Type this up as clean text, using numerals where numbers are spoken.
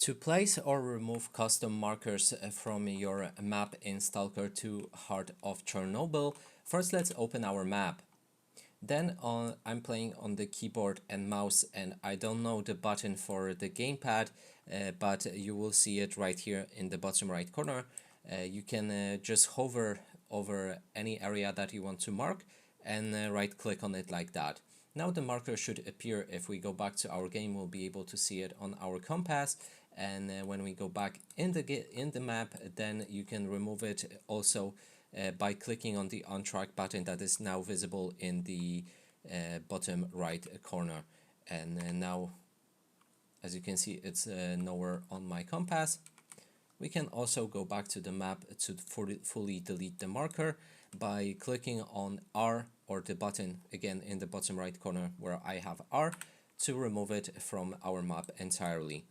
To place or remove custom markers from your map in Stalker 2 Heart of Chernobyl, first let's open our map. Then I'm playing on the keyboard and mouse, and I don't know the button for the gamepad, but you will see it right here in the bottom right corner. You can just hover over any area that you want to mark and right click on it like that. Now the marker should appear. If we go back to our game, we'll be able to see it on our compass, and when we go back in the map, then you can remove it also by clicking on the untrack button that is now visible in the bottom right corner. And now, as you can see, it's nowhere on my compass. We can also go back to the map to fully delete the marker by clicking on R, or the button again in the bottom right corner where I have R, to remove it from our map entirely.